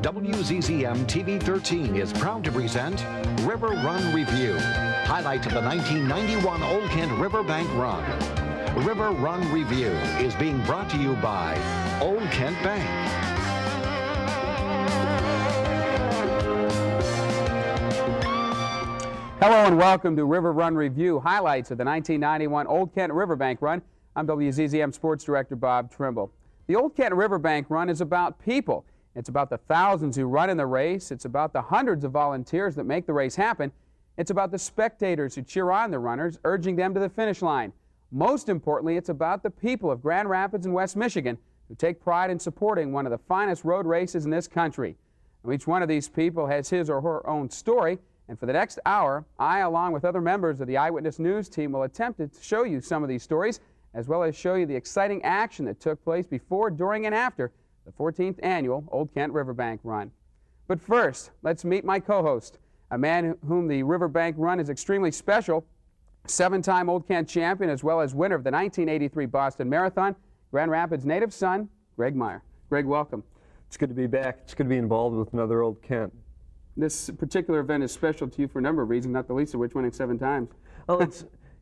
WZZM TV 13 is proud to present River Run Review, highlights of the 1991 Old Kent Riverbank Run. River Run Review is being brought to you by Old Kent Bank. Hello and welcome to River Run Review, highlights of the 1991 Old Kent Riverbank Run. I'm WZZM Sports Director Bob Trimble. The Old Kent Riverbank Run is about people. It's about the thousands who run in the race. It's about the hundreds of volunteers that make the race happen. It's about the spectators who cheer on the runners, urging them to the finish line. Most importantly, it's about the people of Grand Rapids and West Michigan who take pride in supporting one of the finest road races in this country. Now, each one of these people has his or her own story, and for the next hour, I, along with other members of the Eyewitness News team, will attempt to show you some of these stories, as well as show you the exciting action that took place before, during, and after the 14th annual Old Kent Riverbank Run. But first, let's meet my co-host, a man whom the Riverbank Run is extremely special, seven-time Old Kent champion, as well as winner of the 1983 Boston Marathon, Grand Rapids native son, Greg Meyer. Greg, welcome. It's good to be back. It's good to be involved with another Old Kent. This particular event is special to you for a number of reasons, not the least of which winning 7 times. Well,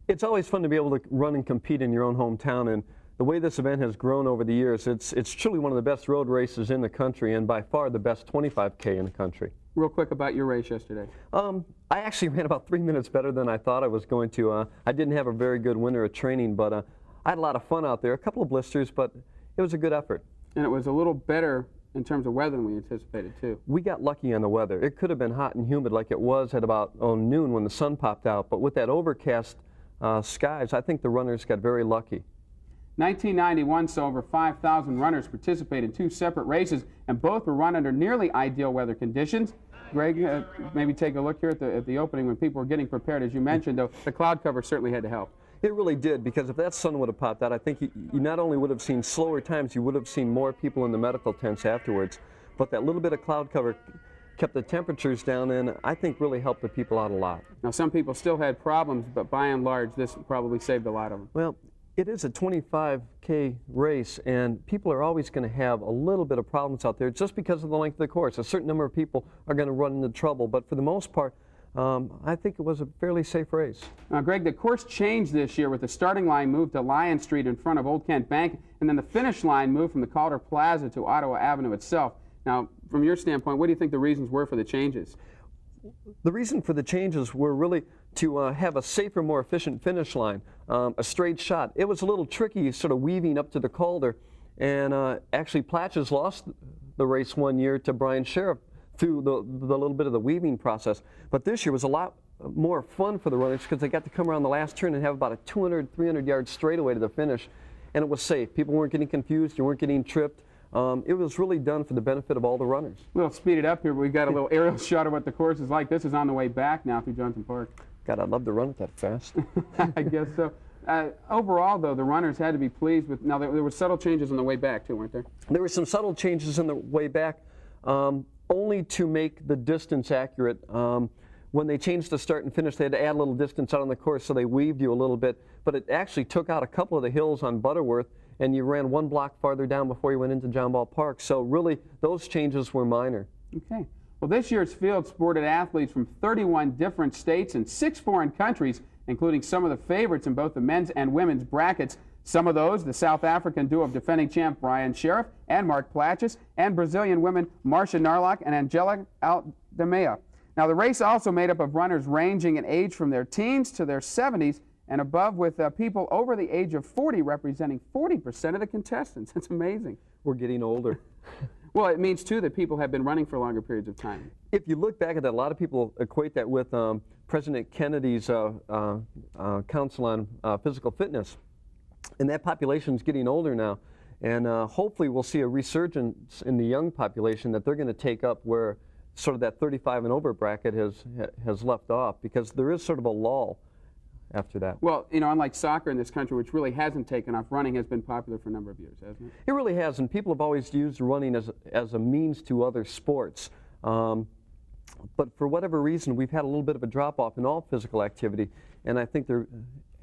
it's always fun to be able to run and compete in your own hometown, and the way this event has grown over the years, it's truly one of the best road races in the country, and by far the best 25K in the country. Real quick about your race yesterday. I actually ran about 3 minutes better than I thought I was going to. I didn't have a very good winter of training, but I had a lot of fun out there. A couple of blisters, but it was a good effort. And it was a little better in terms of weather than we anticipated, too. We got lucky on the weather. It could have been hot and humid like it was at about noon when the sun popped out, but with that overcast skies, I think the runners got very lucky. 1991 saw over 5,000 runners participate in 2 separate races, and both were run under nearly ideal weather conditions. Greg, maybe take a look here at the opening when people were getting prepared. As you mentioned, though, the cloud cover certainly had to help. It really did, because if that sun would have popped out, I think you not only would have seen slower times, you would have seen more people in the medical tents afterwards. But that little bit of cloud cover kept the temperatures down, and I think really helped the people out a lot. Now, some people still had problems, but by and large, this probably saved a lot of them. Well, it is a 25K race, and people are always going to have a little bit of problems out there just because of the length of the course. A certain number of people are going to run into trouble, but for the most part, I think it was a fairly safe race. Now, Greg, the course changed this year with the starting line moved to Lion Street in front of Old Kent Bank, and then the finish line moved from the Calder Plaza to Ottawa Avenue itself. Now, from your standpoint, what do you think the reasons were for the changes? The reason for the changes were really to have a safer, more efficient finish line, a straight shot. It was a little tricky sort of weaving up to the Calder, and actually Platches lost the race one year to Brian Sheriff through the little bit of the weaving process. But this year was a lot more fun for the runners because they got to come around the last turn and have about a 200, 300 yard straightaway to the finish, and it was safe. People weren't getting confused, you weren't getting tripped. It was really done for the benefit of all the runners. We'll speed it up here, but we've got a little aerial shot of what the course is like. This is on the way back now through Johnson Park. God, I'd love to run it that fast. I guess so. Overall, though, the runners had to be pleased with. Now, there were subtle changes on the way back, too, weren't there? There were some subtle changes on the way back, only to make the distance accurate. When they changed the start and finish, they had to add a little distance out on the course, so they weaved you a little bit. But it actually took out a couple of the hills on Butterworth, and you ran 1 block farther down before you went into John Ball Park. So really, those changes were minor. Okay. Well, this year's field sported athletes from 31 different states and 6 foreign countries, including some of the favorites in both the men's and women's brackets. Some of those, the South African duo of defending champ Brian Sheriff and Mark Platches, and Brazilian women Marcia Narlock and Angela Aldemea. Now, the race also made up of runners ranging in age from their teens to their 70s and above, with people over the age of 40 representing 40% of the contestants. That's amazing. We're getting older. Well, it means, too, that people have been running for longer periods of time. If you look back at that, a lot of people equate that with President Kennedy's Council on Physical Fitness. And that population is getting older now. And hopefully we'll see a resurgence in the young population that they're going to take up where sort of that 35 and over bracket has left off, because there is sort of a lull after that. Well, you know, unlike soccer in this country, which really hasn't taken off, running has been popular for a number of years, hasn't it? It really has, and people have always used running as a means to other sports. But for whatever reason, we've had a little bit of a drop-off in all physical activity, and I think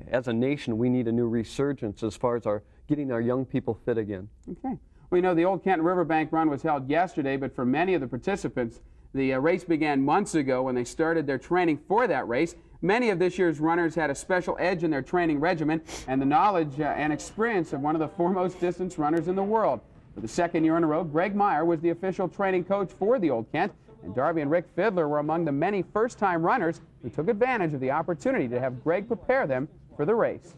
as a nation, we need a new resurgence as far as getting our young people fit again. Okay. We know the Old Kent Riverbank Run was held yesterday, but for many of the participants, the race began months ago when they started their training for that race. Many of this year's runners had a special edge in their training regimen and the knowledge and experience of one of the foremost distance runners in the world. For the second year in a row, Greg Meyer was the official training coach for the Old Kent, and Darby and Rick Fiddler were among the many first-time runners who took advantage of the opportunity to have Greg prepare them for the race.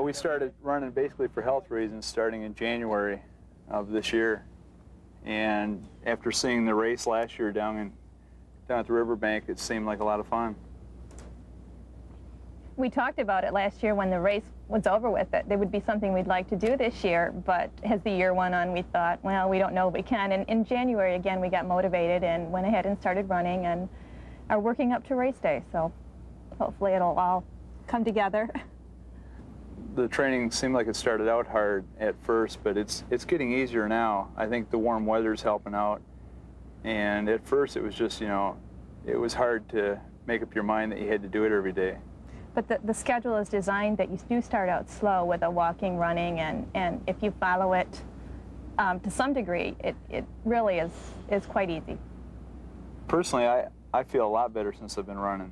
We started running basically for health reasons starting in January of this year. And after seeing the race last year down at the riverbank, it seemed like a lot of fun. We talked about it last year when the race was over with, that there would be something we'd like to do this year, but as the year went on, we thought, well, we don't know if we can. And in January, again, we got motivated and went ahead and started running and are working up to race day, so hopefully it'll all come together. The training seemed like it started out hard at first, but it's getting easier now. I think the warm weather's helping out. And at first it was just, it was hard to make up your mind that you had to do it every day. But the schedule is designed that you do start out slow with a walking, running, and if you follow it to some degree, it really is quite easy. Personally, I feel a lot better since I've been running.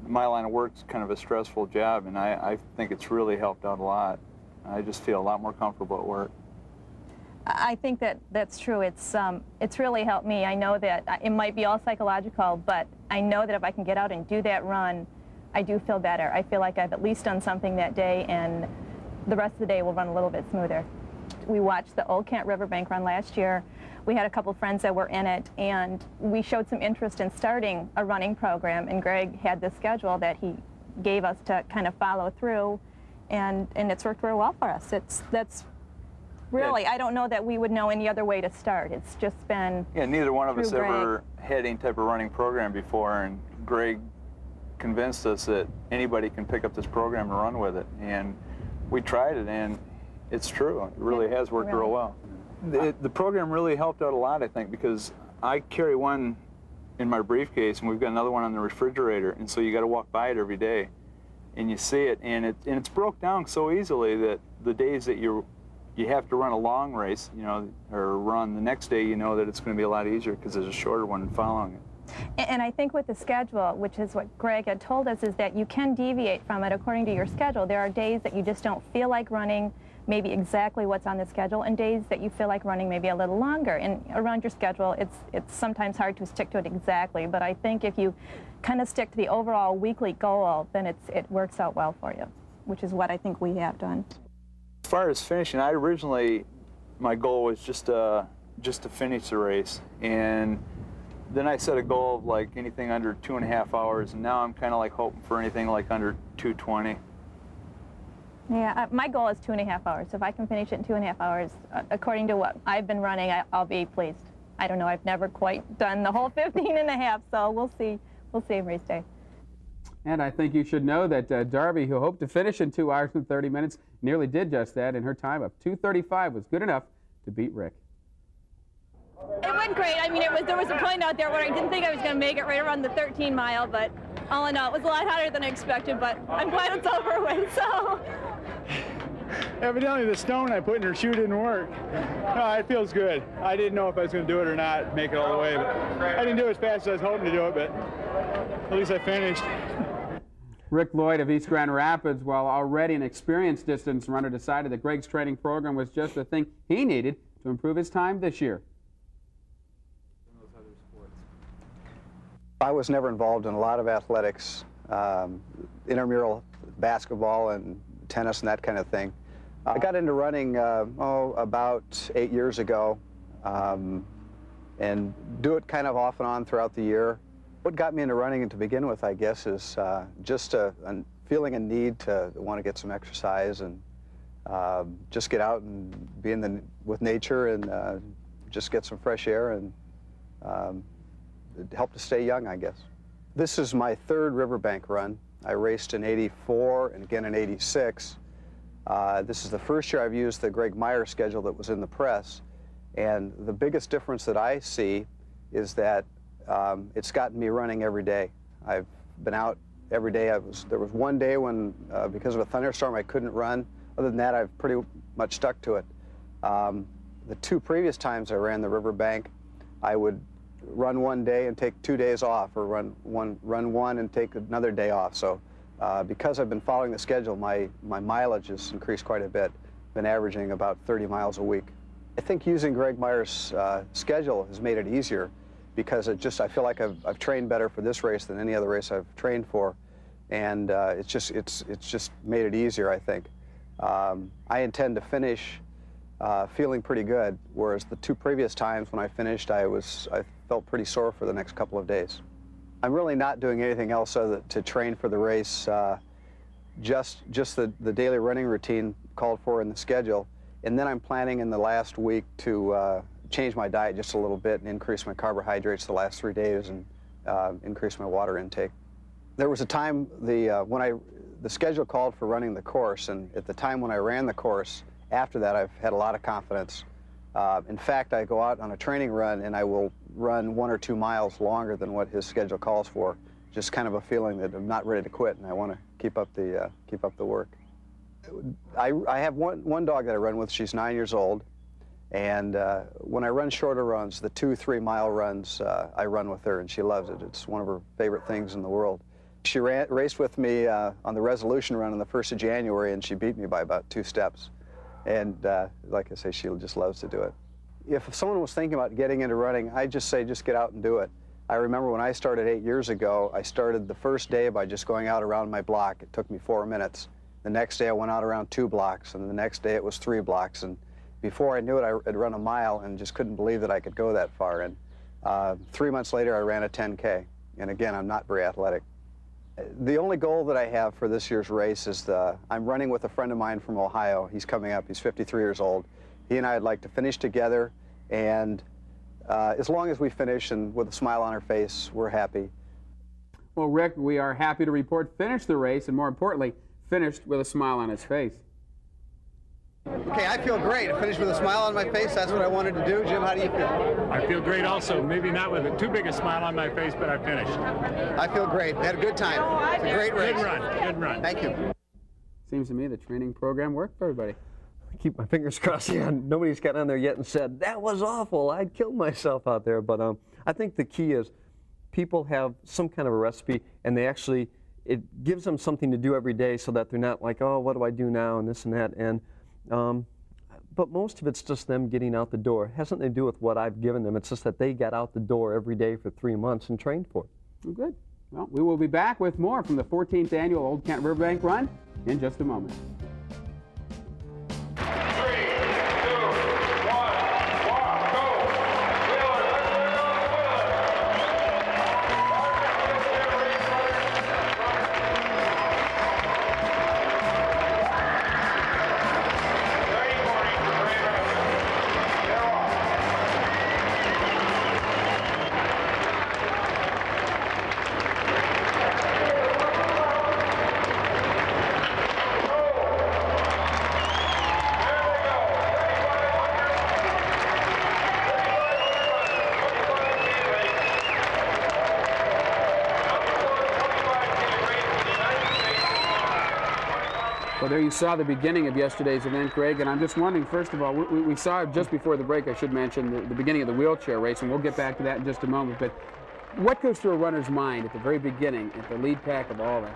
My line of work's kind of a stressful job, and I think it's really helped out a lot. I just feel a lot more comfortable at work. I think that's true. It's really helped me. I know that it might be all psychological, but I know that if I can get out and do that run, I do feel better. I feel like I've at least done something that day, and the rest of the day will run a little bit smoother. We watched the Old Kent Riverbank Run last year. We had a couple friends that were in it, and we showed some interest in starting a running program, and Greg had this schedule that he gave us to kind of follow through, and it's worked very well for us. That's really, I don't know that we would know any other way to start. It's just been neither one of us Greg. ever had any type of running program before, and Greg convinced us that anybody can pick up this program and run with it, and we tried it, and it's true. It really has worked real well. The program really helped out a lot, I think, because I carry one in my briefcase, and we've got another one on the refrigerator, and so you got to walk by it every day, and you see it, and it's broke down so easily that the days that you have to run a long race, or run the next day, you know that it's going to be a lot easier because there's a shorter one following it. And I think with the schedule, which is what Greg had told us, is that you can deviate from it according to your schedule. There are days that you just don't feel like running maybe exactly what's on the schedule, and days that you feel like running maybe a little longer. And around your schedule, it's sometimes hard to stick to it exactly, but I think if you kind of stick to the overall weekly goal, then it works out well for you, which is what I think we have done. As far as finishing, my goal was just to finish the race, and then I set a goal of like anything under 2.5 hours, and now I'm kind of like hoping for anything like under 2:20. Yeah, my goal is 2.5 hours. If I can finish it in 2.5 hours, according to what I've been running, I'll be pleased. I don't know, I've never quite done the whole 15.5, so we'll see in race day. And I think you should know that Darby, who hoped to finish in 2 hours and 30 minutes, nearly did just that, and her time of 2:35 was good enough to beat Rick. It went great. I mean, there was a point out there where I didn't think I was going to make it right around the 13 mile, but all in all, it was a lot hotter than I expected, but I'm glad it's over with, so. Evidently the stone I put in her shoe didn't work. No, it feels good. I didn't know if I was going to do it or not, make it all the way, but I didn't do it as fast as I was hoping to do it, but at least I finished. Rick Lloyd of East Grand Rapids, while already an experienced distance runner, decided that Greg's training program was just the thing he needed to improve his time this year. I was never involved in a lot of athletics, intramural basketball and tennis and that kind of thing. I got into running about 8 years ago and do it kind of off and on throughout the year. What got me into running to begin with, I guess, is just feeling a need to want to get some exercise and just get out and be with nature and just get some fresh air and help to stay young, I guess. This is my third riverbank run. I raced in '84 and again in '86. This is the first year I've used the Greg Meyer schedule that was in the press, and the biggest difference that I see is that it's gotten me running every day. I've been out every day. There was one day when, because of a thunderstorm, I couldn't run. Other than that, I've pretty much stuck to it. The 2 previous times I ran the riverbank, I would run one day and take 2 days off, or run one and take another day off. So because I've been following the schedule, my mileage has increased quite a bit. Been averaging about 30 miles a week. I think using Greg Meyer's schedule has made it easier, because I feel like I've trained better for this race than any other race I've trained for, and it's just made it easier, I think. I intend to finish feeling pretty good, whereas the 2 previous times when I finished, I felt pretty sore for the next couple of days. I'm really not doing anything else other to train for the race. Just the daily running routine called for in the schedule, and then I'm planning in the last week to change my diet just a little bit and increase my carbohydrates the last 3 days and increase my water intake. There was a time when the schedule called for running the course, and at the time when I ran the course, after that I've had a lot of confidence. In fact, I go out on a training run and I will run 1 or 2 miles longer than what his schedule calls for. Just kind of a feeling that I'm not ready to quit and I want to keep up the work. I have one dog that I run with. She's 9 years old, and when I run shorter runs, the 2-3 mile runs, I run with her, and she loves it. It's one of her favorite things in the world. She raced with me on the Resolution run on the 1st of January, and she beat me by about 2 steps. And like I say, she just loves to do it. If someone was thinking about getting into running, I'd just say just get out and do it. I remember when I started 8 years ago, I started the first day by just going out around my block. It took me 4 minutes. The next day I went out around 2 blocks, and the next day it was 3 blocks. And before I knew it, I'd run a mile and just couldn't believe that I could go that far. And 3 months later, I ran a 10K. And again, I'm not very athletic. The only goal that I have for this year's race is I'm running with a friend of mine from Ohio. He's coming up. He's 53 years old. He and I would like to finish together, and as long as we finish and with a smile on our face, we're happy. Well, Rick, we are happy to report finished the race, and more importantly, finished with a smile on his face. Okay, I feel great. I finished with a smile on my face. That's what I wanted to do. Jim, how do you feel? I feel great also. Maybe not with too big a smile on my face, but I finished. I feel great. Had a good time. It's a great race. Good run. Good run. Thank you. Seems to me the training program worked for everybody. I keep my fingers crossed. Yeah, nobody's got on there yet and said, that was awful. I'd killed myself out there. But I think the key is people have some kind of a recipe, and it gives them something to do every day so that they're not like, oh, what do I do now, and this and that. And but most of it's just them getting out the door. It has nothing to do with what I've given them. It's just that they got out the door every day for 3 months and trained for it. Well, good. Well, we will be back with more from the 14th annual Old Kent Riverbank Run in just a moment. Well, there you saw the beginning of yesterday's event, Greg, and I'm just wondering, first of all, we saw just before the break, I should mention, the beginning of the wheelchair race, and we'll get back to that in just a moment, but what goes through a runner's mind at the very beginning, at the lead pack of all that?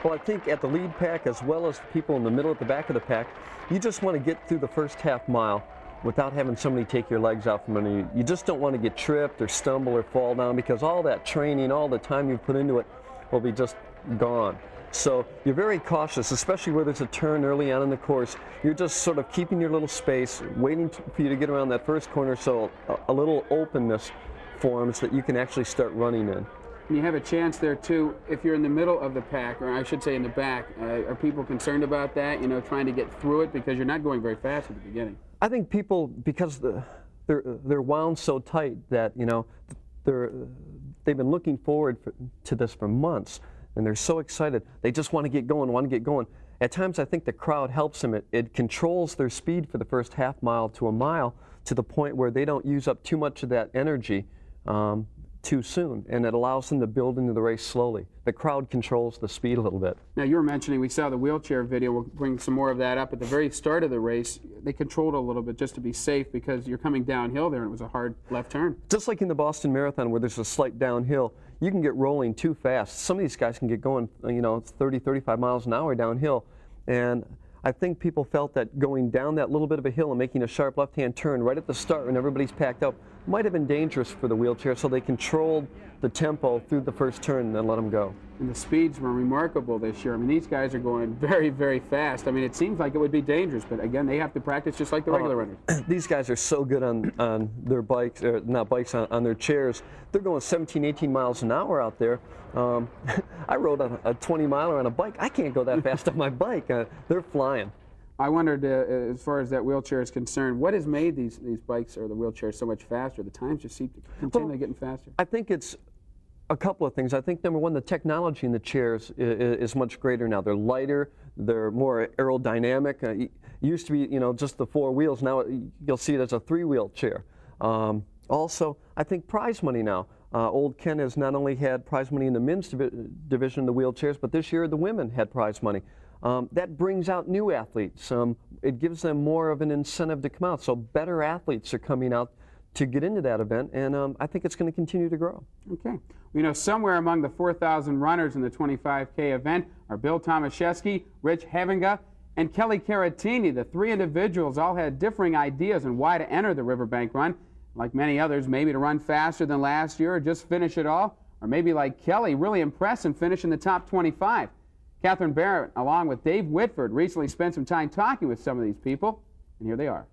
Well, I think at the lead pack, as well as people in the middle at the back of the pack, you just want to get through the first half mile without having somebody take your legs out from under you. You just don't want to get tripped or stumble or fall down, because all that training, all the time you've put into it will be just gone. So you're very cautious, especially where there's a turn early on in the course. You're just sort of keeping your little space, waiting for you to get around that first corner so a little openness forms that you can actually start running in. And you have a chance there, too, if you're in the middle of the pack, or I should say in the back. Are people concerned about that, trying to get through it, because you're not going very fast at the beginning? I think people, because they're wound so tight that, they've been looking forward to this for months. And they're so excited. They just want to get going, At times, I think the crowd helps them. It controls their speed for the first half mile to a mile to the point where they don't use up too much of that energy too soon, and it allows them to build into the race slowly. The crowd controls the speed a little bit. Now, you were mentioning, we saw the wheelchair video. We'll bring some more of that up. At the very start of the race, they controlled it a little bit just to be safe because you're coming downhill there and it was a hard left turn. Just like in the Boston Marathon where there's a slight downhill, you can get rolling too fast. Some of these guys can get going, 30, 35 miles an hour downhill. And I think people felt that going down that little bit of a hill and making a sharp left-hand turn right at the start when everybody's packed up might have been dangerous for the wheelchair, so they controlled the tempo through the first turn and then let them go. And the speeds were remarkable this year. I mean, these guys are going very, very fast. I mean, it seems like it would be dangerous, but again, they have to practice just like the regular runners. These guys are so good on their bikes, or not bikes, on their chairs. They're going 17, 18 miles an hour out there. I rode a 20-miler on a bike. I can't go that fast on my bike. They're flying. I wondered, as far as that wheelchair is concerned, what has made these bikes or the wheelchairs so much faster? The times just seem to continually getting faster. I think it's a couple of things. I think, number one, the technology in the chairs is much greater now. They're lighter, they're more aerodynamic. It used to be, just the 4 wheels. Now you'll see it as a 3-wheel chair. Also, I think prize money now. Old Kent has not only had prize money in the men's division, the wheelchairs, but this year the women had prize money. That brings out new athletes. It gives them more of an incentive to come out. So better athletes are coming out to get into that event, and I think it's going to continue to grow. Okay. Somewhere among the 4,000 runners in the 25K event are Bill Tomaszewski, Rich Havinga, and Kelly Caratini. The 3 individuals all had differing ideas on why to enter the Riverbank Run. Like many others, maybe to run faster than last year or just finish it all, or maybe like Kelly, really impress and finish in the top 25. Catherine Barrett, along with Dave Whitford, recently spent some time talking with some of these people, and here they are.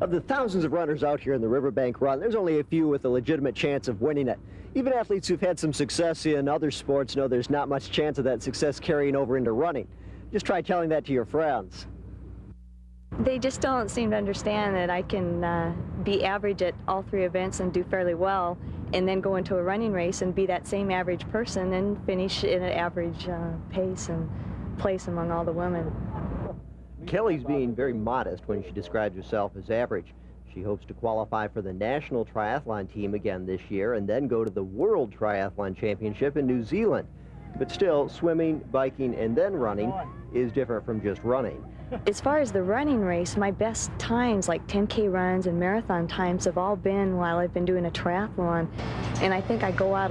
Of the thousands of runners out here in the Riverbank Run, there's only a few with a legitimate chance of winning it. Even athletes who've had some success in other sports know there's not much chance of that success carrying over into running. Just try telling that to your friends. They just don't seem to understand that I can be average at all 3 events and do fairly well, and then go into a running race and be that same average person and finish in an average pace and place among all the women. Kelly's being very modest when she describes herself as average. She hopes to qualify for the national triathlon team again this year and then go to the World Triathlon Championship in New Zealand. But still, swimming, biking, and then running is different from just running. As far as the running race, my best times, like 10K runs and marathon times, have all been while I've been doing a triathlon. And I think I go out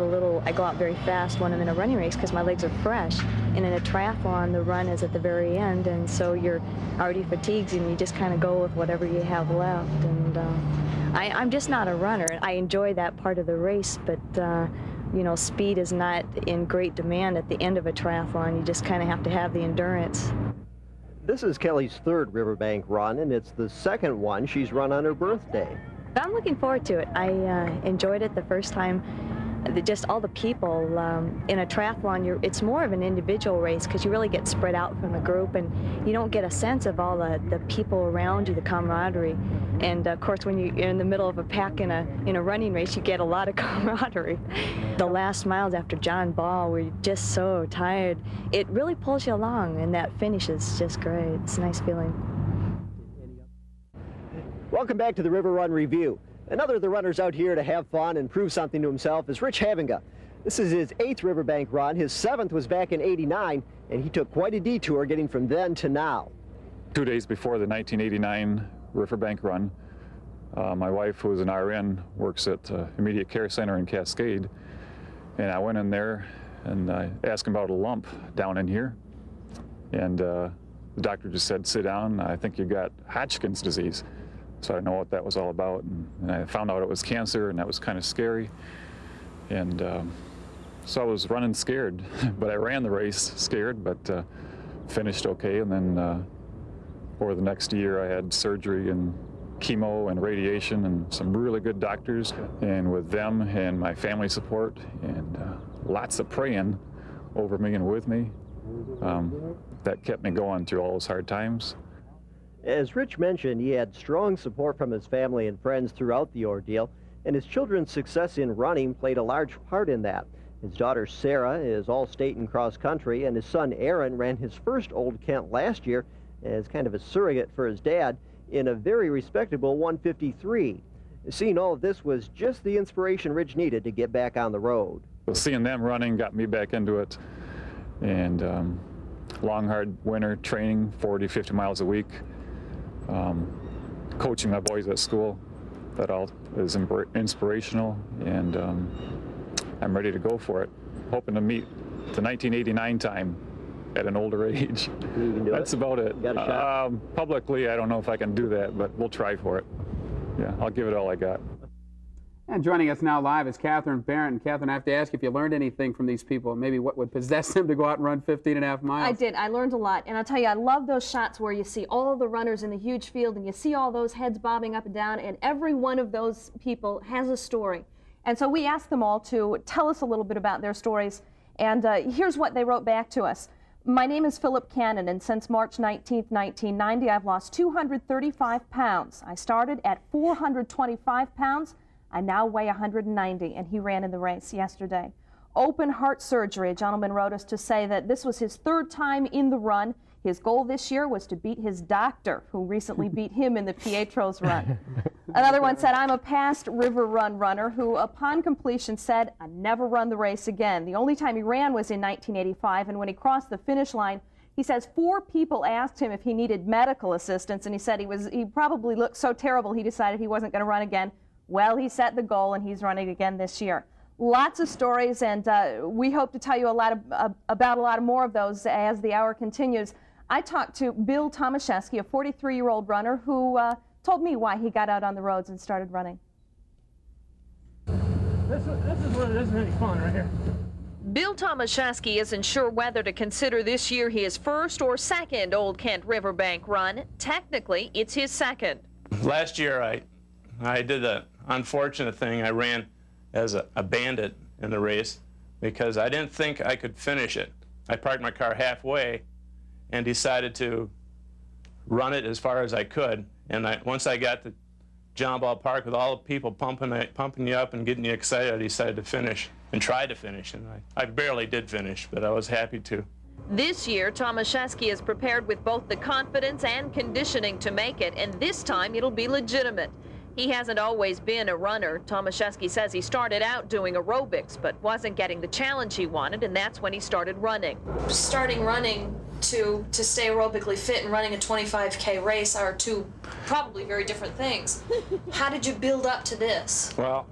very fast when I'm in a running race because my legs are fresh. And in a triathlon, the run is at the very end, and so you're already fatigued and you just kind of go with whatever you have left. And I'm just not a runner. I enjoy that part of the race, but speed is not in great demand at the end of a triathlon. You just kind of have to have the endurance. This is Kelly's 3rd Riverbank Run, and it's the 2nd one she's run on her birthday. I'm looking forward to it. I enjoyed it the first time. Just all the people in a triathlon, it's more of an individual race because you really get spread out from the group and you don't get a sense of all the people around you, the camaraderie. And of course, when you're in the middle of a pack in a running race, you get a lot of camaraderie. The last miles after John Ball, we're just so tired. It really pulls you along, and that finish is just great. It's a nice feeling. Welcome back to the River Run Review. Another of the runners out here to have fun and prove something to himself is Rich Havinga. This is his 8th Riverbank Run. His 7th was back in '89, and he took quite a detour getting from then to now. 2 days before the 1989 Riverbank Run, my wife, who is an RN, works at Immediate Care Center in Cascade, and I went in there and I asked him about a lump down in here, and the doctor just said, "Sit down, I think you got Hodgkin's disease." So I didn't know what that was all about, and I found out it was cancer, and that was kind of scary. And so I was running scared, but I ran the race scared, but finished okay. And then over the next year, I had surgery and chemo and radiation and some really good doctors. And with them and my family support and lots of praying over me and with me, that kept me going through all those hard times. As Rich mentioned, he had strong support from his family and friends throughout the ordeal, and his children's success in running played a large part in that. His daughter Sarah is all-state in cross-country, and his son Aaron ran his first Old Kent last year as kind of a surrogate for his dad in a very respectable 1:53. Seeing all of this was just the inspiration Ridge needed to get back on the road. Well, seeing them running got me back into it, and long, hard winter training, 40, 50 miles a week, coaching my boys at school, that all is inspirational, and I'm ready to go for it. Hoping to meet the 1989 time at an older age. That's about it. Got a shot? Publicly, I don't know if I can do that, but we'll try for it. Yeah, I'll give it all I got. And joining us now live is Catherine Barrett. And Catherine, I have to ask if you learned anything from these people, maybe what would possess them to go out and run 15.5 miles. I did. I learned a lot. And I'll tell you, I love those shots where you see all of the runners in the huge field and you see all those heads bobbing up and down, and every one of those people has a story. And so we asked them all to tell us a little bit about their stories. And here's what they wrote back to us. My name is Philip Cannon, and since March 19th, 1990, I've lost 235 pounds. I started at 425 pounds. I now weigh 190, and he ran in the race yesterday. Open heart surgery. A gentleman wrote us to say that this was his 3rd time in the run. His goal this year was to beat his doctor, who recently beat him in the Pietro's run. Another one said, I'm a past River Run runner who, upon completion, said, I'd never run the race again. The only time he ran was in 1985, and when he crossed the finish line, he says 4 people asked him if he needed medical assistance, and he said he probably looked so terrible he decided he wasn't going to run again. Well, he set the goal, and he's running again this year. Lots of stories, and we hope to tell you about a lot more of those as the hour continues. I talked to Bill Tomaszewski, a 43-year-old runner who told me why he got out on the roads and started running. This is what isn't any fun right here. Bill Tomaszewski isn't sure whether to consider this year his 1st or 2nd Old Kent Riverbank run. Technically, it's his 2nd. Last year, I did the unfortunate thing. I ran as a bandit in the race because I didn't think I could finish it. I parked my car halfway and decided to run it as far as I could. And once I got to John Ball Park with all the people pumping you up and getting you excited, I decided to finish and tried to finish. And I barely did finish, but I was happy to. This year, Tomaszewski is prepared with both the confidence and conditioning to make it, and this time it'll be legitimate. He hasn't always been a runner. Tomaszewski says he started out doing aerobics, but wasn't getting the challenge he wanted, and that's when he started running. Starting running to stay aerobically fit and running a 25K race are 2 probably very different things. How did you build up to this? Well,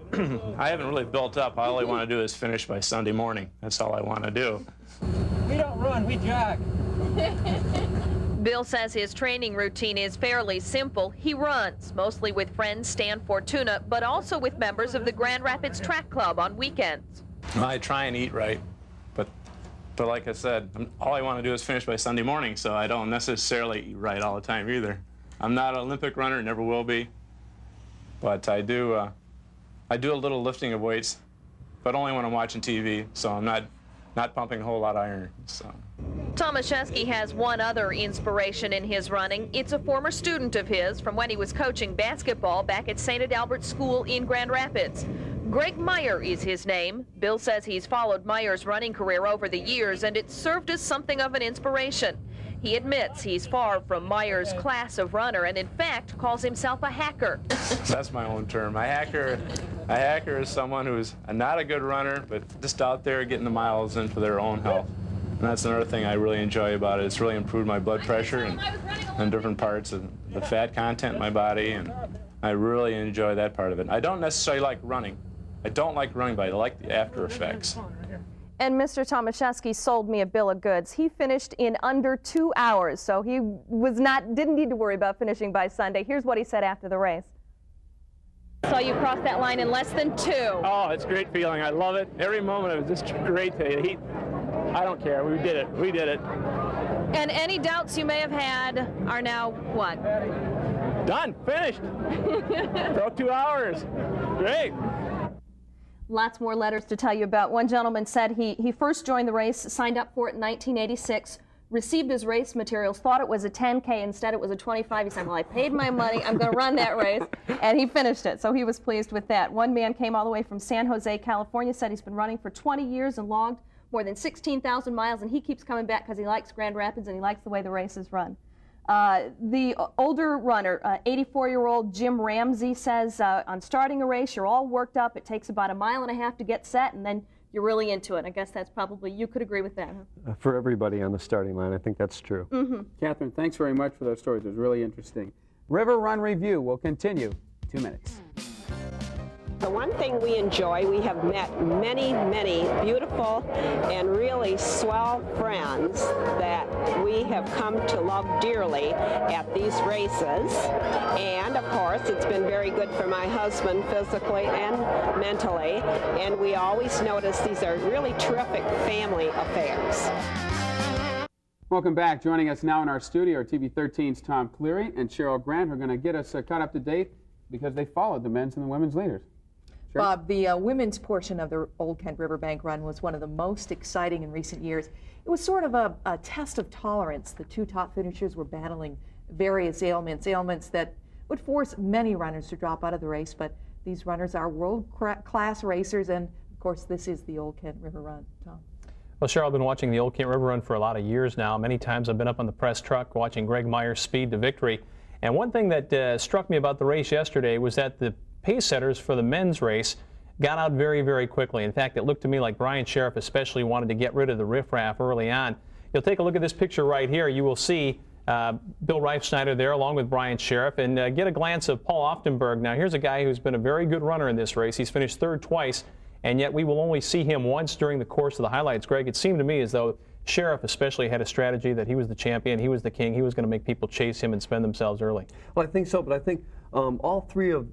I haven't really built up. All I want to do is finish by Sunday morning. That's all I want to do. We don't run, we jog. Bill says his training routine is fairly simple. He runs, mostly with friends Stan Fortuna, but also with members of the Grand Rapids Track Club on weekends. I try and eat right, but like I said, all I want to do is finish by Sunday morning, so I don't necessarily eat right all the time either. I'm not an Olympic runner, never will be, but I do a little lifting of weights, but only when I'm watching TV, so I'm not pumping a whole lot of iron. So. Tomaszewski has one other inspiration in his running. It's a former student of his from when he was coaching basketball back at St. Adalbert School in Grand Rapids. Greg Meyer is his name. Bill says he's followed Meyer's running career over the years, and it's served as something of an inspiration. He admits he's far from Meyer's class of runner, and in fact calls himself a hacker. That's my own term. A hacker is someone who's not a good runner, but just out there getting the miles in for their own health. And that's another thing I really enjoy about it. It's really improved my blood pressure and different parts of the fat content in my body, and I really enjoy that part of it. I don't necessarily like running. I don't like running, but I like the after effects. And Mr. Tomaszewski sold me a bill of goods. He finished in under 2 hours, so he didn't need to worry about finishing by Sunday. Here's what he said after the race. Saw you cross that line in less than 2. Oh, it's a great feeling. I love it. Every moment it was just great. I don't care. We did it. We did it. And any doubts you may have had are now what? Done. Finished. Broke 2 hours. Great. Lots more letters to tell you about. One gentleman said he first joined the race, signed up for it in 1986, received his race materials, thought it was a 10K, instead it was a 25. He said, well, I paid my money, I'm going to run that race, and he finished it, so he was pleased with that. One man came all the way from San Jose, California, said he's been running for 20 years and logged more than 16,000 miles, and he keeps coming back because he likes Grand Rapids and he likes the way the race is run. The older runner, 84-year-old Jim Ramsey, says on starting a race, you're all worked up. It takes about 1.5 miles to get set, and then you're really into it. I guess that's probably, you could agree with that, huh? For everybody on the starting line, I think that's true. Catherine, thanks very much for those stories. It was really interesting. River Run Review will continue in 2 minutes. The one thing we enjoy, we have met many, many beautiful and really swell friends that we have come to love dearly at these races. And of course, it's been very good for my husband physically and mentally. And we always notice these are really terrific family affairs. Welcome back. Joining us now in our studio are TV 13's Tom Cleary and Cheryl Grant, who are going to get us caught up to date because they followed the men's and the women's leaders. Sure. Bob, the women's portion of the Old Kent Riverbank Run was one of the most exciting in recent years. It was sort of a test of tolerance. The two top finishers were battling various ailments that would force many runners to drop out of the race, but these runners are world-class racers, and of course this is the Old Kent River Run. Tom. Well, Cheryl, I've been watching the Old Kent River Run for a lot of years now. Many times I've been up on the press truck watching Greg Meyer speed to victory. And one thing that struck me about the race yesterday was that the pace setters for the men's race got out very, very quickly. In fact, it looked to me like Brian Sheriff especially wanted to get rid of the riffraff early on. You'll take a look at this picture right here. You will see Bill Reifsnyder there along with Brian Sheriff, and get a glance of Paul Oftenberg. Now, here's a guy who's been a very good runner in this race. He's finished third twice, and yet we will only see him once during the course of the highlights. Greg, it seemed to me as though Sheriff especially had a strategy that he was the champion, he was the king, he was going to make people chase him and spend themselves early. Well, I think so, but I think all three of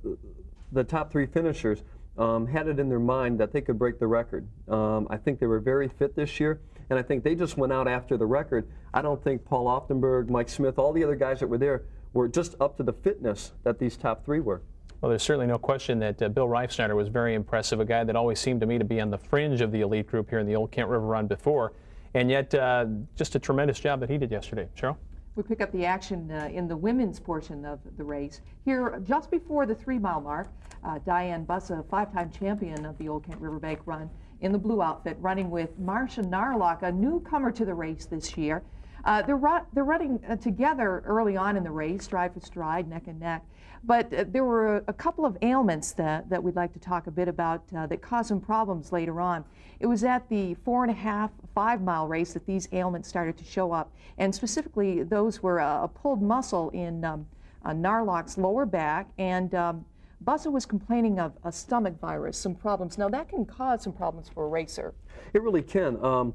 the top three finishers had it in their mind that they could break the record. I think they were very fit this year, and I think they just went out after the record. I don't think Paul Oftenberg, Mike Smith, all the other guys that were there were just up to the fitness that these top three were. Well, there's certainly no question that Bill Reifsnyder was very impressive, a guy that always seemed to me to be on the fringe of the elite group here in the Old Kent River Run before, and yet just a tremendous job that he did yesterday. Cheryl? We pick up the action in the women's portion of the race. Here, just before the 3-mile mark, Diane Bussa, 5-time champion of the Old Kent Riverbank Run, in the blue outfit, running with Marcia Narlock, a newcomer to the race this year. They're running together early on in the race, stride for stride, neck and neck. But there were a couple of ailments that we'd like to talk a bit about that caused some problems later on. It was at the 4.5, 5-mile race that these ailments started to show up. And specifically, those were a pulled muscle in Narlock's lower back, and Bussa was complaining of a stomach virus, some problems. Now, that can cause some problems for a racer. It really can.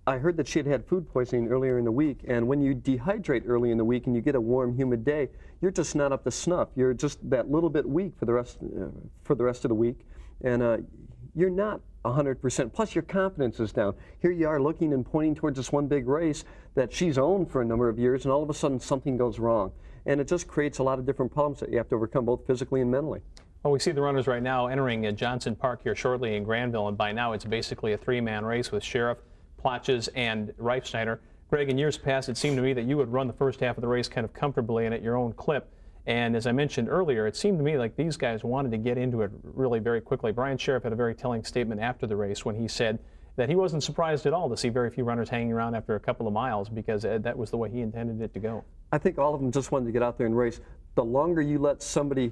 I heard that she had had food poisoning earlier in the week, and when you dehydrate early in the week and you get a warm, humid day, you're just not up to snuff. You're just that little bit weak for the rest of the week, and you're not 100%. Plus, your confidence is down. Here you are looking and pointing towards this one big race that she's owned for a number of years, and all of a sudden something goes wrong. And it just creates a lot of different problems that you have to overcome, both physically and mentally. Well, we see the runners right now entering Johnson Park here shortly in Granville, and by now it's basically a 3-man race with Sheriff, Plotches, and Reifsnyder. Greg, in years past, it seemed to me that you would run the first half of the race kind of comfortably and at your own clip. And as I mentioned earlier, it seemed to me like these guys wanted to get into it really very quickly. Brian Sheriff had a very telling statement after the race when he said that he wasn't surprised at all to see very few runners hanging around after a couple of miles because that was the way he intended it to go. I think all of them just wanted to get out there and race. The longer you let somebody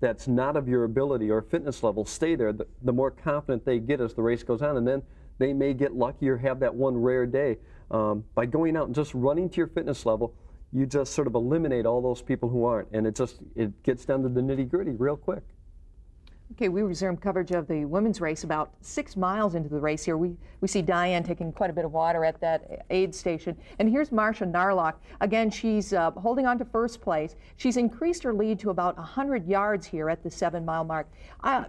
that's not of your ability or fitness level stay there, the more confident they get as the race goes on, and then they may get lucky or have that one rare day. By going out and just running to your fitness level, you just sort of eliminate all those people who aren't, and it gets down to the nitty-gritty real quick. Okay, we resumed coverage of the women's race about 6 miles into the race here. We see Diane taking quite a bit of water at that aid station. And here's Marcia Narlock. Again, she's holding on to first place. She's increased her lead to about 100 yards here at the 7-mile mark.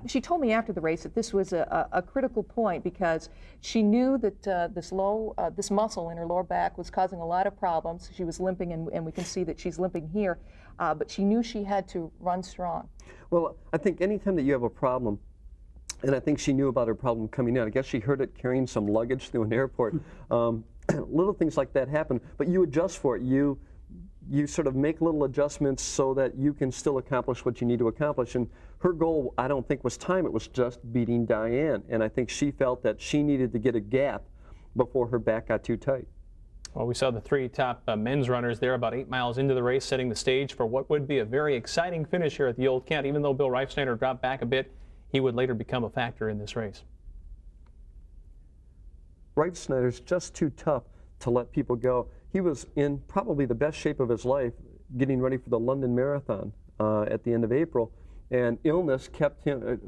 She told me after the race that this was a critical point because she knew that this muscle in her lower back was causing a lot of problems. She was limping, and we can see that she's limping here. But she knew she had to run strong. Well, I think anytime that you have a problem, and I think she knew about her problem coming in. I guess she heard it carrying some luggage through an airport. Little things like that happen, but you adjust for it. You sort of make little adjustments so that you can still accomplish what you need to accomplish. And her goal, I don't think, was time. It was just beating Diane. And I think she felt that she needed to get a gap before her back got too tight. Well, we saw the three top men's runners there about 8 miles into the race, setting the stage for what would be a very exciting finish here at the Old Kent. Even though Bill Reifsnyder dropped back a bit, he would later become a factor in this race. Reifsnyder's just too tough to let people go. He was in probably the best shape of his life getting ready for the London Marathon at the end of April, and illness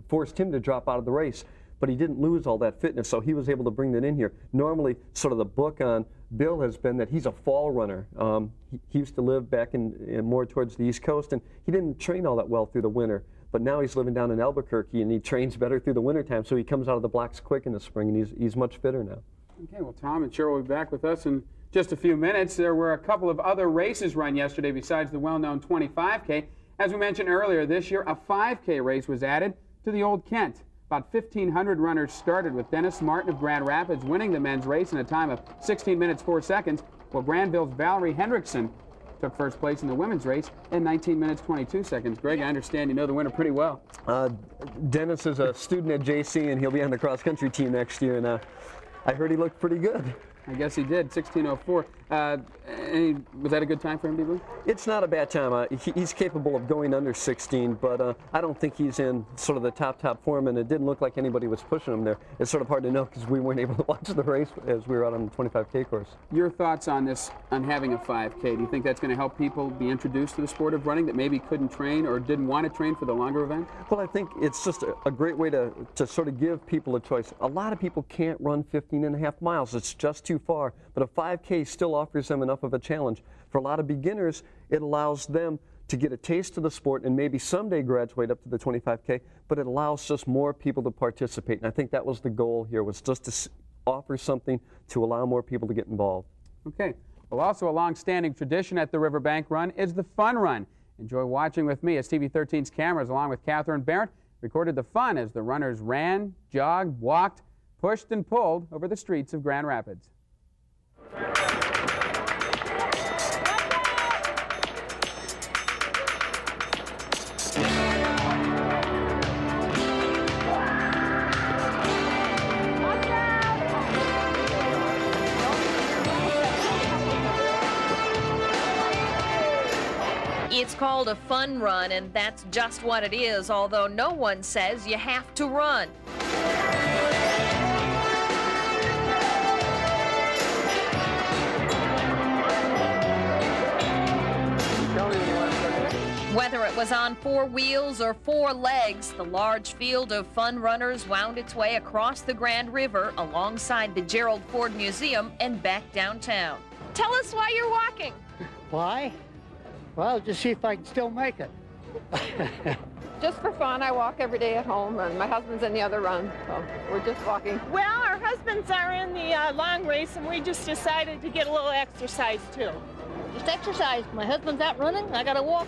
forced him to drop out of the race. But he didn't lose all that fitness, so he was able to bring that in here. Normally, sort of the book on Bill has been that he's a fall runner. He used to live back in more towards the East Coast, and he didn't train all that well through the winter. But now he's living down in Albuquerque, and he trains better through the wintertime, so he comes out of the blocks quick in the spring, and he's much fitter now. Okay, well, Tom and Cheryl will be back with us in just a few minutes. There were a couple of other races run yesterday besides the well-known 25K. As we mentioned earlier, this year a 5K race was added to the Old Kent. About 1,500 runners started, with Dennis Martin of Grand Rapids winning the men's race in a time of 16 minutes 4 seconds, while Granville's Valerie Hendrickson took first place in the women's race in 19 minutes 22 seconds. Greg, I understand you know the winner pretty well. Dennis is a student at JC, and he'll be on the cross-country team next year, and I heard he looked pretty good. I guess he did, 16:04. Was that a good time for him, do you believe? It's not a bad time. He's capable of going under 16, but I don't think he's in sort of the top form, and it didn't look like anybody was pushing him there. It's sort of hard to know because we weren't able to watch the race as we were out on the 25K course. Your thoughts on this, on having a 5K? Do you think that's going to help people be introduced to the sport of running that maybe couldn't train or didn't want to train for the longer event? Well, I think it's just a great way to sort of give people a choice. A lot of people can't run 15.5 miles. It's just too far, but a 5K still offers them enough of a challenge. For a lot of beginners, it allows them to get a taste of the sport and maybe someday graduate up to the 25K, but it allows just more people to participate. And I think that was the goal here, was just to offer something to allow more people to get involved. Okay. Well, also a long-standing tradition at the Riverbank Run is the Fun Run. Enjoy watching with me as TV 13's cameras, along with Catherine Barrett, recorded the fun as the runners ran, jogged, walked, pushed, and pulled over the streets of Grand Rapids. It's called a fun run, and that's just what it is, although no one says you have to run. Whether it was on 4 wheels or 4 legs, the large field of fun runners wound its way across the Grand River alongside the Gerald Ford Museum and back downtown. Tell us why you're walking. Why? Well, just see if I can still make it. Just for fun. I walk every day at home, and my husband's in the other run, so we're just walking. Well, our husbands are in the long race, and we just decided to get a little exercise, too. Just exercise. My husband's out running. I gotta walk.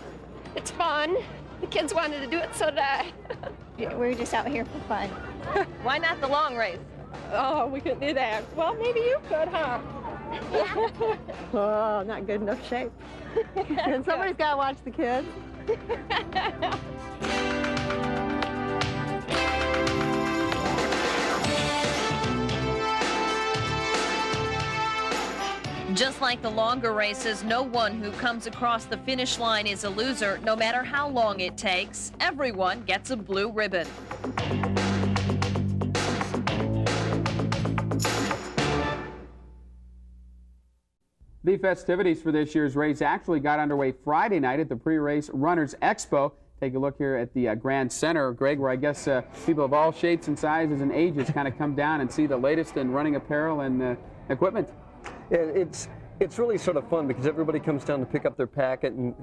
It's fun. The kids wanted to do it, so did I. Yeah, we're just out here for fun. Why not the long race? Oh, we couldn't do that. Well, maybe you could, huh? Oh, not good enough shape. And somebody's got to watch the kids. Just like the longer races, no one who comes across the finish line is a loser, no matter how long it takes. Everyone gets a blue ribbon. The festivities for this year's race actually got underway Friday night at the pre-race Runners Expo. Take a look here at the Grand Center, Greg, where I guess people of all shapes and sizes and ages kind of come down and see the latest in running apparel and equipment. It's really sort of fun because everybody comes down to pick up their packet and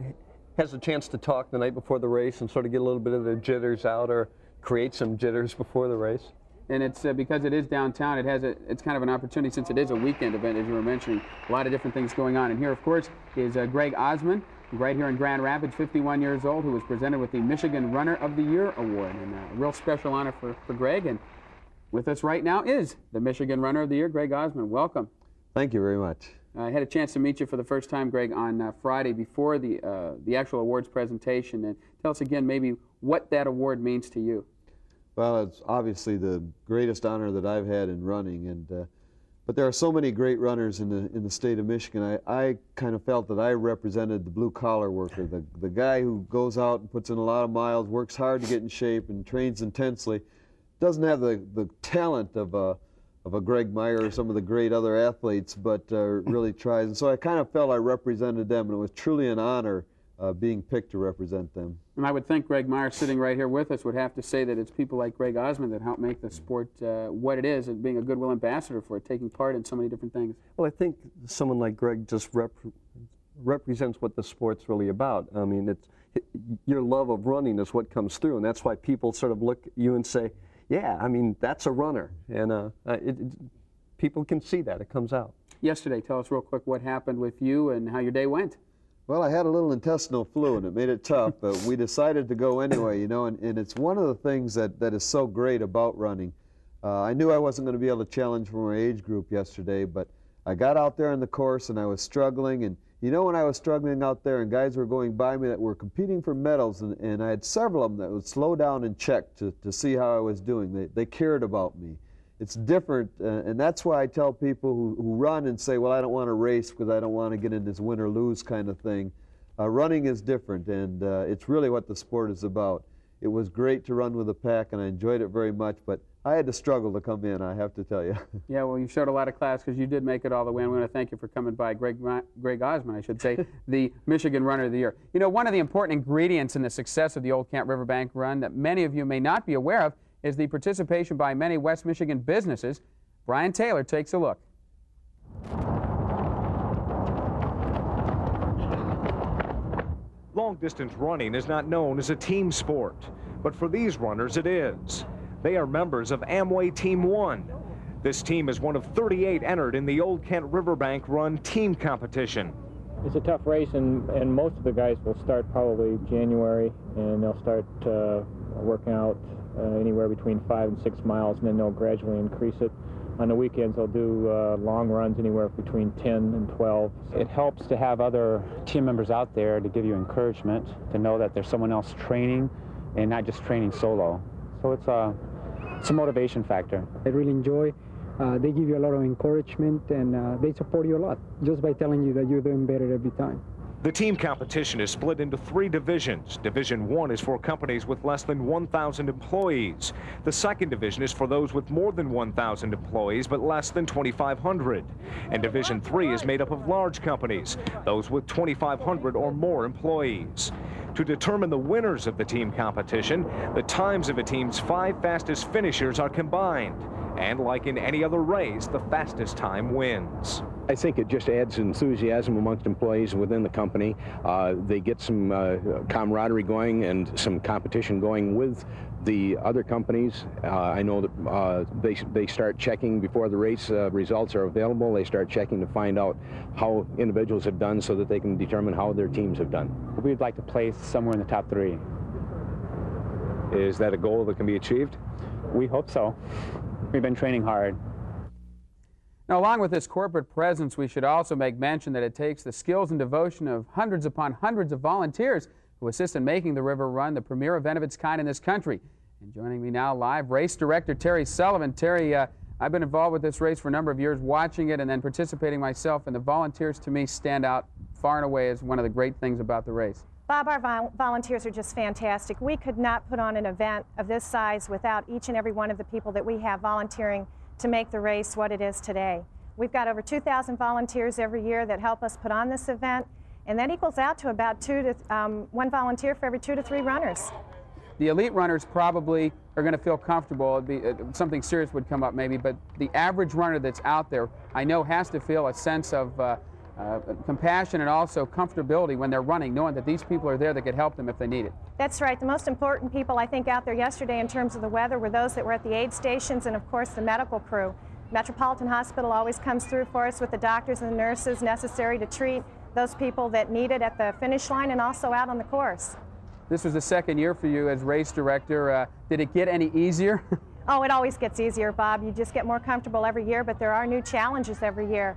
has a chance to talk the night before the race and sort of get a little bit of their jitters out or create some jitters before the race. And it's because it is downtown, it's kind of an opportunity, since it is a weekend event, as you were mentioning, a lot of different things going on. And here, of course, is Greg Osmond, right here in Grand Rapids, 51 years old, who was presented with the Michigan Runner of the Year Award. And a real special honor for Greg. And with us right now is the Michigan Runner of the Year, Greg Osmond. Welcome. Thank you very much. I had a chance to meet you for the first time, Greg, on Friday before the actual awards presentation. And tell us again maybe what that award means to you. Well, it's obviously the greatest honor that I've had in running, and But there are so many great runners in the state of Michigan. I kind of felt that I represented the blue-collar worker, the guy who goes out and puts in a lot of miles, works hard to get in shape, and trains intensely. Doesn't have the talent of a Greg Meyer or some of the great other athletes, but really tries. And so I kind of felt I represented them, and it was truly an honor being picked to represent them. And I would think Greg Meyer, sitting right here with us, would have to say that it's people like Greg Osmond that help make the sport what it is, and being a goodwill ambassador for it, taking part in so many different things. Well, I think someone like Greg just represents what the sport's really about. I mean, your love of running is what comes through, and that's why people sort of look at you and say, yeah, I mean, that's a runner. And people can see that. It comes out. Yesterday, tell us real quick what happened with you and how your day went. Well, I had a little intestinal flu, and it made it tough, but we decided to go anyway, you know, and it's one of the things that is so great about running. I knew I wasn't going to be able to challenge for my age group yesterday, but I got out there on the course, and I was struggling, and you know, when I was struggling out there and guys were going by me that were competing for medals, and I had several of them that would slow down and check to see how I was doing. They cared about me. It's different, and that's why I tell people who run and say, well, I don't want to race because I don't want to get in this win or lose kind of thing. Running is different, and it's really what the sport is about. It was great to run with a pack, and I enjoyed it very much, but I had to struggle to come in, I have to tell you. Yeah, well, you showed a lot of class because you did make it all the way, and we want to thank you for coming by. Greg Osmond, I should say, the Michigan Runner of the Year. You know, one of the important ingredients in the success of the Old Kent Riverbank Run that many of you may not be aware of is the participation by many West Michigan businesses. Brian Taylor takes a look. Long-distance running is not known as a team sport, but for these runners it is. They are members of Amway Team 1. This team is one of 38 entered in the Old Kent Riverbank Run team competition. It's a tough race, and most of the guys will start probably January, and they'll start working out anywhere between 5 and 6 miles, and then they'll gradually increase it. On the weekends, they'll do long runs anywhere between 10 and 12. It helps to have other team members out there to give you encouragement, to know that there's someone else training and not just training solo. So it's a motivation factor. I really enjoy. They give you a lot of encouragement, and they support you a lot just by telling you that you're doing better every time. The team competition is split into 3 divisions. Division 1 is for companies with less than 1,000 employees. The second division is for those with more than 1,000 employees but less than 2,500. And Division 3 is made up of large companies, those with 2,500 or more employees. To determine the winners of the team competition, the times of a team's 5 fastest finishers are combined. And like in any other race, the fastest time wins. I think it just adds enthusiasm amongst employees within the company. They get some camaraderie going and some competition going with the other companies. I know that they start checking before the race results are available. They start checking to find out how individuals have done so that they can determine how their teams have done. We'd like to place somewhere in the top 3. Is that a goal that can be achieved? We hope so. We've been training hard. Now, along with this corporate presence, we should also make mention that it takes the skills and devotion of hundreds upon hundreds of volunteers who assist in making the River Run the premier event of its kind in this country. And joining me now live, race director Terry Sullivan. Terry, I've been involved with this race for a number of years, watching it and then participating myself, and the volunteers to me stand out far and away as one of the great things about the race. Bob, our volunteers are just fantastic. We could not put on an event of this size without each and every one of the people that we have volunteering to make the race what it is today. We've got over 2,000 volunteers every year that help us put on this event, and that equals out to about 1 volunteer for every 2 to 3 runners. The elite runners probably are going to feel comfortable. It'd be, something serious would come up maybe, but the average runner that's out there, I know, has to feel a sense of compassion and also comfortability when they're running, knowing that these people are there that could help them if they need it. That's right. The most important people, I think, out there yesterday in terms of the weather were those that were at the aid stations and, of course, the medical crew. Metropolitan Hospital always comes through for us with the doctors and the nurses necessary to treat those people that need it at the finish line and also out on the course. This was the second year for you as race director. Did it get any easier? Oh, it always gets easier, Bob. You just get more comfortable every year, but there are new challenges every year.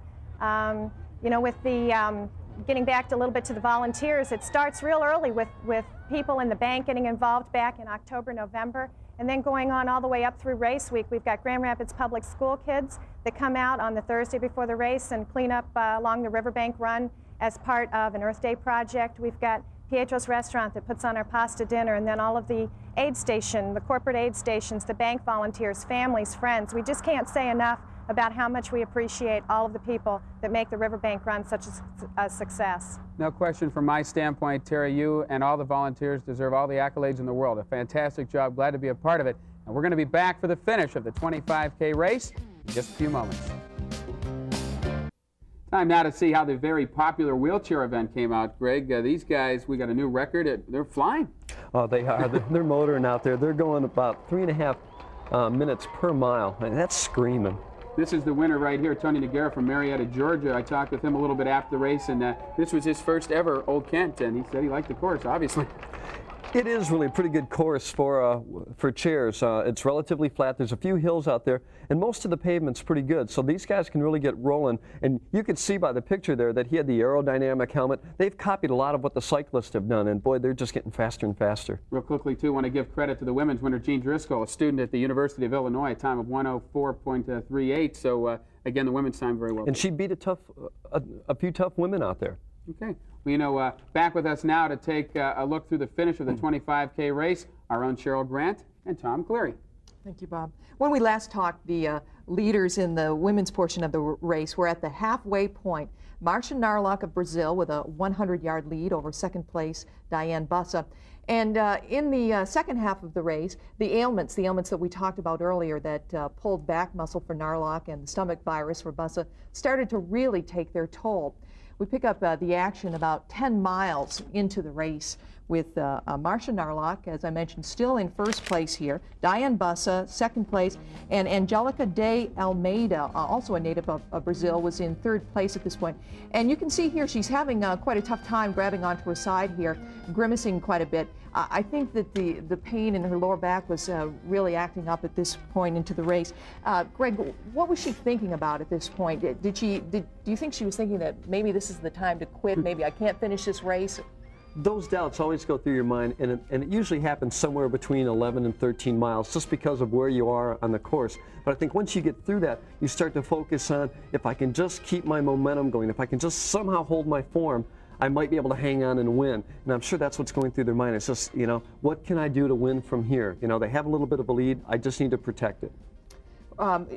You know, with the getting back a little bit to the volunteers, it starts real early with people in the bank getting involved back in October, November, and then going on all the way up through race week. We've got Grand Rapids Public School kids that come out on the Thursday before the race and clean up along the riverbank run as part of an Earth Day project. We've got Pietro's Restaurant that puts on our pasta dinner, and then all of the aid station, the corporate aid stations, the bank volunteers, families, friends. We just can't say enough about how much we appreciate all of the people that make the Riverbank Run such a success. No question from my standpoint, Terry, you and all the volunteers deserve all the accolades in the world. A fantastic job. Glad to be a part of it. And we're going to be back for the finish of the 25K race in just a few moments. Time now to see how the very popular wheelchair event came out, Greg. These guys, we got a new record. They're flying. Oh, they are. They're motoring out there. They're going about 3.5 minutes per mile, and that's screaming. This is the winner right here, Tony Noguera from Marietta, Georgia. I talked with him a little bit after the race, and this was his first ever Old Kent, and he said he liked the course, obviously. It is really a pretty good course for chairs. It's relatively flat. There's a few hills out there, and most of the pavement's pretty good. So these guys can really get rolling. And you could see by the picture there that he had the aerodynamic helmet. They've copied a lot of what the cyclists have done, and boy, they're just getting faster and faster. Real quickly, too, want to give credit to the women's winner, Jean Driscoll, a student at the University of Illinois, a time of 1:04.38. So, again, the women's time very well. And she beat a few tough women out there. Okay. Well, you know, back with us now to take a look through the finish of the 25K race, our own Cheryl Grant and Tom Cleary. Thank you, Bob. When we last talked, the leaders in the women's portion of the race were at the halfway point. Marcia Narlock of Brazil with a 100-yard lead over second place Diane Bussa. And in the second half of the race, the ailments that we talked about earlier that pulled back muscle for Narlock and the stomach virus for Bussa started to really take their toll. We pick up the action about 10 miles into the race with Marcia Narlock, as I mentioned, still in first place here, Diane Bussa, second place, and Angelica de Almeida, also a native of Brazil, was in third place at this point. And you can see here she's having quite a tough time grabbing onto her side here, grimacing quite a bit. I think that the pain in her lower back was really acting up at this point into the race. Greg, what was she thinking about at this point? Do you think she was thinking that maybe this is the time to quit, maybe I can't finish this race? Those doubts always go through your mind, and it usually happens somewhere between 11 and 13 miles just because of where you are on the course. But I think once you get through that, you start to focus on, if I can just keep my momentum going, if I can just somehow hold my form, I might be able to hang on and win. And I'm sure that's what's going through their mind. It's just, you know, what can I do to win from here? You know, they have a little bit of a lead. I just need to protect it.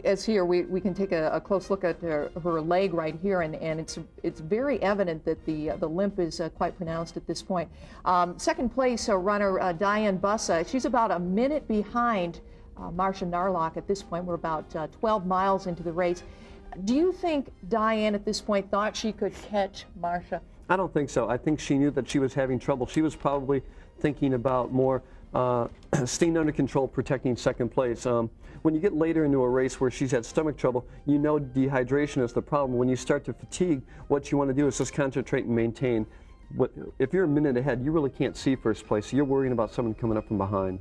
As here, we can take a close look at her leg right here, and it's very evident that the limp is quite pronounced at this point. Second place runner Diane Bussa, she's about a minute behind Marcia Narlock at this point. We're about 12 miles into the race. Do you think Diane at this point thought she could catch Marcia? I don't think so. I think she knew that she was having trouble. She was probably thinking about more staying under control, protecting second place. When you get later into a race where she's had stomach trouble, you know dehydration is the problem. When you start to fatigue, what you want to do is just concentrate and maintain. If you're a minute ahead, you really can't see first place. So you're worrying about someone coming up from behind.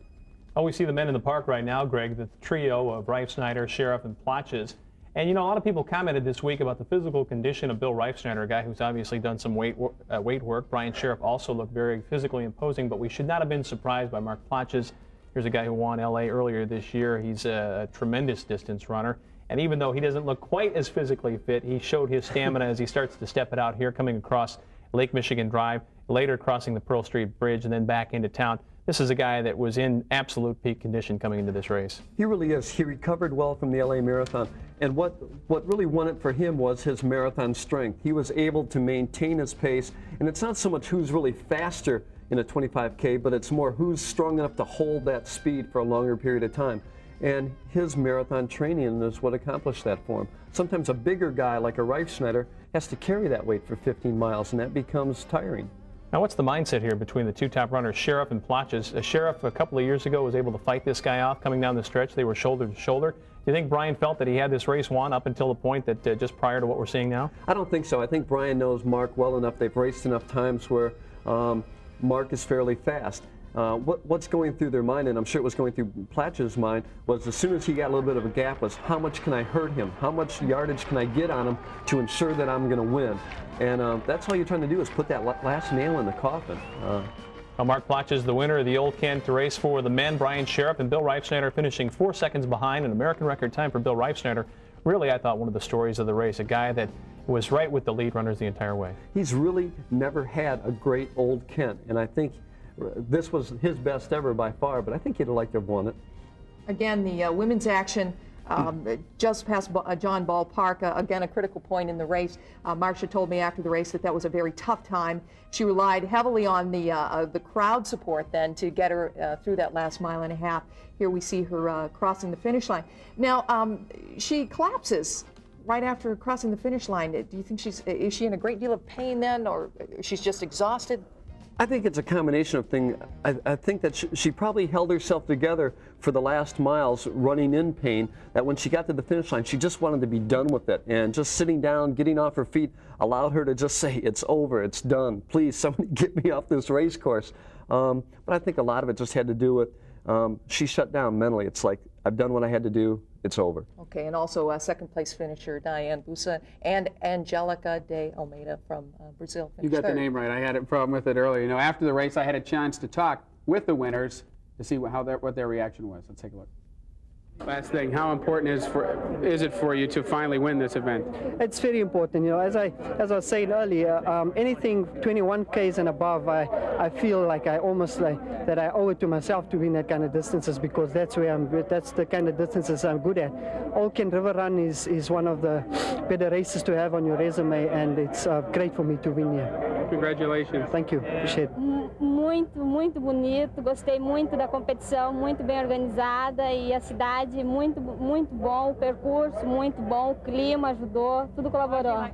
Oh, we see the men in the park right now, Greg, the trio of Reifsnyder, Sheriff, and Plotches. And, you know, a lot of people commented this week about the physical condition of Bill Reifsnyder, a guy who's obviously done some weight work. Brian Sheriff also looked very physically imposing, but we should not have been surprised by Mark Plotches. Here's a guy who won L.A. earlier this year. He's a tremendous distance runner. And even though he doesn't look quite as physically fit, he showed his stamina as he starts to step it out here, coming across Lake Michigan Drive, later crossing the Pearl Street Bridge, and then back into town. This is a guy that was in absolute peak condition coming into this race. He really is. He recovered well from the LA Marathon. And what really won it for him was his marathon strength. He was able to maintain his pace. And it's not so much who's really faster in a 25K, but it's more who's strong enough to hold that speed for a longer period of time. And his marathon training is what accomplished that for him. Sometimes a bigger guy like a Reifsnyder has to carry that weight for 15 miles, and that becomes tiring. Now, what's the mindset here between the two top runners, Sheriff and Plotches? Sheriff, a couple of years ago, was able to fight this guy off coming down the stretch. They were shoulder to shoulder. Do you think Brian felt that he had this race won up until the point that just prior to what we're seeing now? I don't think so. I think Brian knows Mark well enough. They've raced enough times where Mark is fairly fast. what's going through their mind, and I'm sure it was going through Platch's mind, was as soon as he got a little bit of a gap, was how much can I hurt him? How much yardage can I get on him to ensure that I'm going to win? And that's all you're trying to do is put that last nail in the coffin. Well, Mark Platch is the winner of the Old Kent race for the men. Brian Sharp and Bill Reifsnyder finishing 4 seconds behind, an American record time for Bill Reifsnyder. Really, I thought one of the stories of the race, a guy that was right with the lead runners the entire way. He's really never had a great Old Kent, and I think this was his best ever by far, but I think he'd have liked to have won it. Again, the women's action just past John Ball Park, again, a critical point in the race. Marcia told me after the race that that was a very tough time. She relied heavily on the crowd support then to get her through that last mile and a half. Here we see her crossing the finish line. Now, she collapses right after crossing the finish line. Do you think is she in a great deal of pain then, or she's just exhausted? I think it's a combination of things. I think that she probably held herself together for the last miles running in pain, that when she got to the finish line, she just wanted to be done with it. And just sitting down, getting off her feet, allowed her to just say, it's over, it's done. Please, somebody get me off this race course. But I think a lot of it just had to do with she shut down mentally. It's like, I've done what I had to do. It's over. Okay, and also second place finisher Diane Bussa and Angelica de Almeida from Brazil. You got the name right. I had a problem with it earlier. You know, after the race, I had a chance to talk with the winners to see what their reaction was. Let's take a look. Last thing, how important is it for you to finally win this event? It's very important. You know, as I was saying earlier, anything 21 Ks and above, I feel like I almost that I owe it to myself to win that kind of distances, because that's the kind of distances I'm good at. Old Kent River Run is one of the better races to have on your resume, and it's great for me to win here. Congratulations. Thank you. Appreciate it. Muito bonito. Gostei muito da competição, muito bem organizada, e a cidade muito bom, o percurso muito bom, o clima ajudou, tudo colaborou.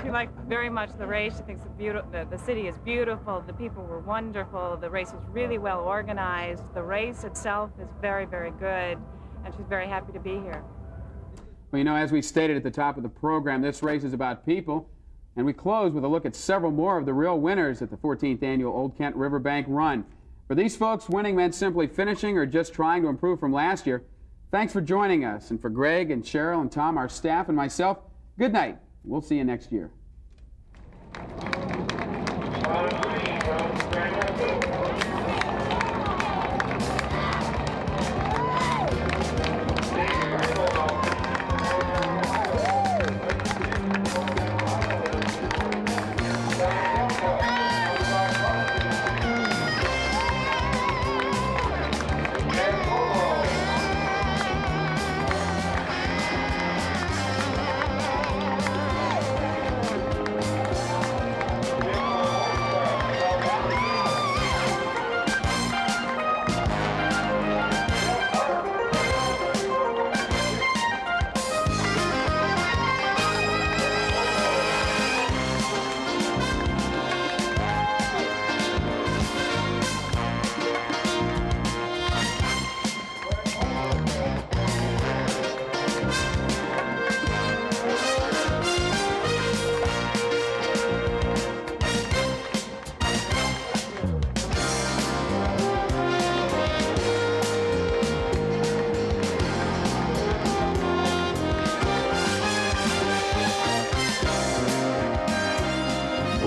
She liked very much the race. She thinks the city is beautiful, the people were wonderful, the race was really well organized, the race itself is very, very good, and she's very happy to be here. Well, you know, as we stated at the top of the program, this race is about people. And we close with a look at several more of the real winners at the 14th annual Old Kent Riverbank Run. For these folks, winning meant simply finishing or just trying to improve from last year. Thanks for joining us. And for Greg and Cheryl and Tom, our staff, and myself, good night. We'll see you next year.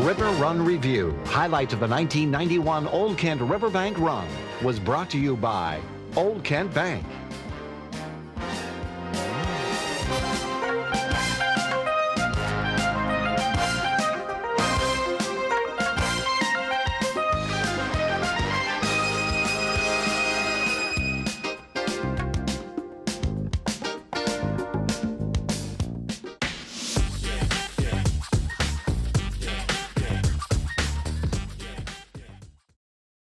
River Run Review, highlights of the 1991 Old Kent Riverbank Run, was brought to you by Old Kent Bank.